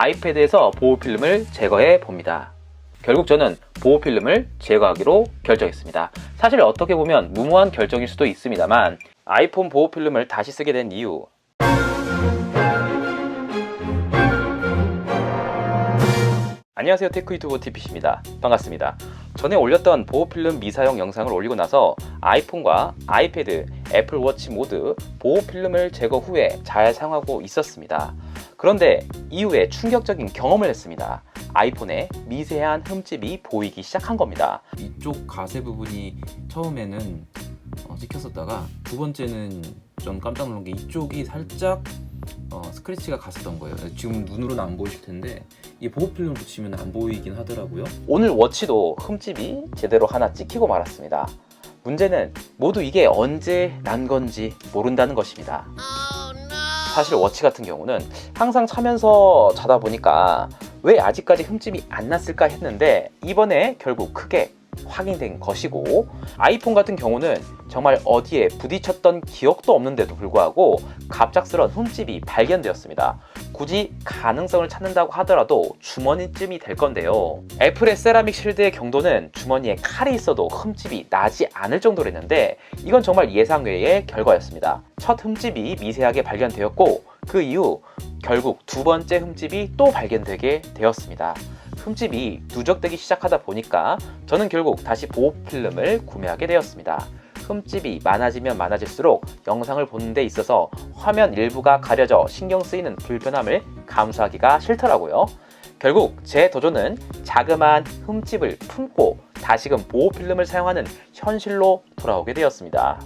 아이패드에서 보호필름을 제거해 봅니다. 결국 저는 보호필름을 제거하기로 결정했습니다. 사실 어떻게 보면 무모한 결정일 수도 있습니다만 아이폰 보호필름을 다시 쓰게 된 이유, 안녕하세요, 테크유튜버 TPC입니다. 반갑습니다. 전에 올렸던 보호필름 미사용 영상을 올리고 나서 아이폰과 아이패드, 애플워치 모두 보호필름을 제거 후에 잘 사용하고 있었습니다. 그런데 이후에 충격적인 경험을 했습니다. 아이폰에 미세한 흠집이 보이기 시작한 겁니다. 이쪽 가세 부분이 처음에는 찍혔었다가 두 번째는 좀 깜짝 놀란 게 이쪽이 살짝 스크래치가 갔었던 거예요. 지금 눈으로는 안 보이실 텐데 이 보호필름 붙이면 안 보이긴 하더라고요. 오늘 워치도 흠집이 제대로 하나 찍히고 말았습니다. 문제는 모두 이게 언제 난 건지 모른다는 것입니다. 사실 워치 같은 경우는 항상 차면서 자다 보니까 왜 아직까지 흠집이 안 났을까 했는데 이번에 결국 크게 확인된 것이고, 아이폰 같은 경우는 정말 어디에 부딪혔던 기억도 없는데도 불구하고 갑작스런 흠집이 발견되었습니다. 굳이 가능성을 찾는다고 하더라도 주머니쯤이 될 건데요. 애플의 세라믹 실드의 경도는 주머니에 칼이 있어도 흠집이 나지 않을 정도로 했는데 이건 정말 예상외의 결과였습니다. 첫 흠집이 미세하게 발견되었고 그 이후 결국 두 번째 흠집이 또 발견되게 되었습니다. 흠집이 누적되기 시작하다 보니까 저는 결국 다시 보호필름을 구매하게 되었습니다. 흠집이 많아지면 많아질수록 영상을 보는 데 있어서 화면 일부가 가려져 신경 쓰이는 불편함을 감수하기가 싫더라고요. 결국 제 도전은 자그마한 흠집을 품고 다시금 보호필름을 사용하는 현실로 돌아오게 되었습니다.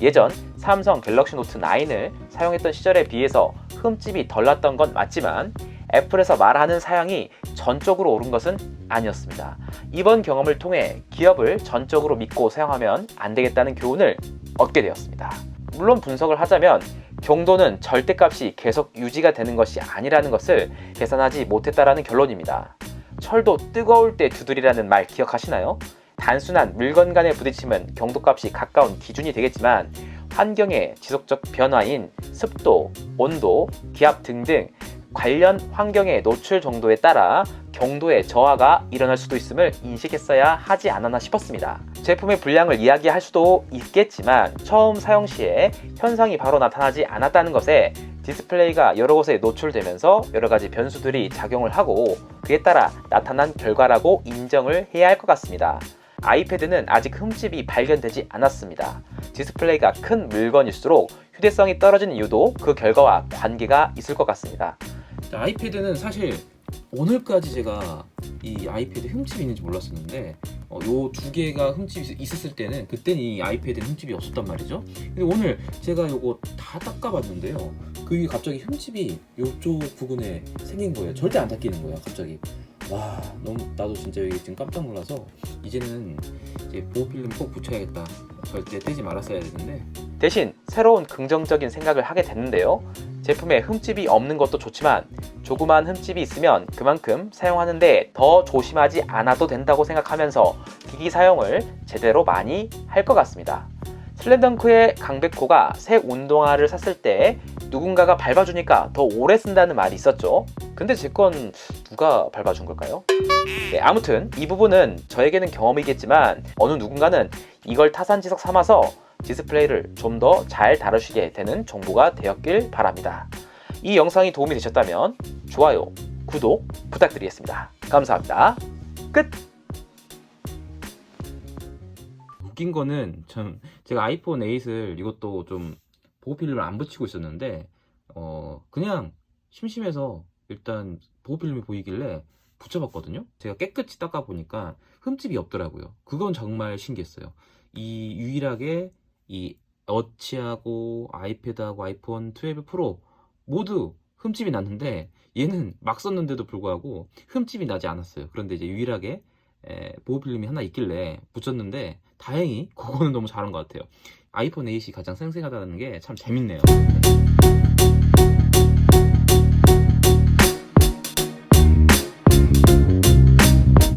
예전 삼성 갤럭시 노트 9을 사용했던 시절에 비해서 흠집이 덜 났던 건 맞지만 애플에서 말하는 사양이 전적으로 옳은 것은 아니었습니다. 이번 경험을 통해 기업을 전적으로 믿고 사용하면 안 되겠다는 교훈을 얻게 되었습니다. 물론 분석을 하자면 경도는 절대값이 계속 유지가 되는 것이 아니라는 것을 계산하지 못했다라는 결론입니다. 철도 뜨거울 때 두드리라는 말 기억하시나요? 단순한 물건 간의 부딪힘은 경도값이 가까운 기준이 되겠지만 환경의 지속적 변화인 습도, 온도, 기압 등등 관련 환경의 노출 정도에 따라 경도의 저하가 일어날 수도 있음을 인식했어야 하지 않았나 싶었습니다. 제품의 불량을 이야기할 수도 있겠지만 처음 사용 시에 현상이 바로 나타나지 않았다는 것에 디스플레이가 여러 곳에 노출되면서 여러 가지 변수들이 작용을 하고 그에 따라 나타난 결과라고 인정을 해야 할 것 같습니다. 아이패드는 아직 흠집이 발견되지 않았습니다. 디스플레이가 큰 물건일수록 휴대성이 떨어지는 이유도 그 결과와 관계가 있을 것 같습니다. 아이패드는 사실 오늘까지 제가 이 아이패드 흠집이 있는지 몰랐었는데 요 두 개가 흠집이 있었을 때는 그때는 이 아이패드는 흠집이 없었단 말이죠. 근데 오늘 제가 요거 다 닦아봤는데요, 그게 갑자기 흠집이 요쪽 부분에 생긴 거예요. 절대 안 닦이는 거예요 갑자기. 와, 너무 나도 진짜 이게 지금 깜짝 놀라서 이제는 이제 보호필름 꼭 붙여야겠다, 절대 떼지 말았어야 되는데. 대신 새로운 긍정적인 생각을 하게 됐는데요. 제품에 흠집이 없는 것도 좋지만 조그만 흠집이 있으면 그만큼 사용하는데 더 조심하지 않아도 된다고 생각하면서 기기 사용을 제대로 많이 할 것 같습니다. 슬램덩크의 강백호가 새 운동화를 샀을 때 누군가가 밟아주니까 더 오래 쓴다는 말이 있었죠. 근데 제 건 누가 밟아준 걸까요? 네, 아무튼 이 부분은 저에게는 경험이겠지만 어느 누군가는 이걸 타산지석 삼아서 디스플레이를 좀 더 잘 다루시게 되는 정보가 되었길 바랍니다. 이 영상이 도움이 되셨다면 좋아요, 구독 부탁드리겠습니다. 감사합니다. 끝! 웃긴 거는 제가 아이폰 8을 이것도 좀 보호필름을 안 붙이고 있었는데 그냥 심심해서 일단 보호필름이 보이길래 붙여봤거든요. 제가 깨끗이 닦아 보니까 흠집이 없더라고요. 그건 정말 신기했어요. 이 유일하게 이 워치하고 아이패드하고 아이폰 12 프로 모두 흠집이 났는데 얘는 막 썼는데도 불구하고 흠집이 나지 않았어요. 그런데 이제 유일하게 보호필름이 하나 있길래 붙였는데 다행히 그거는 너무 잘한 것 같아요. 아이폰 8이 가장 생생하다는 게 참 재밌네요.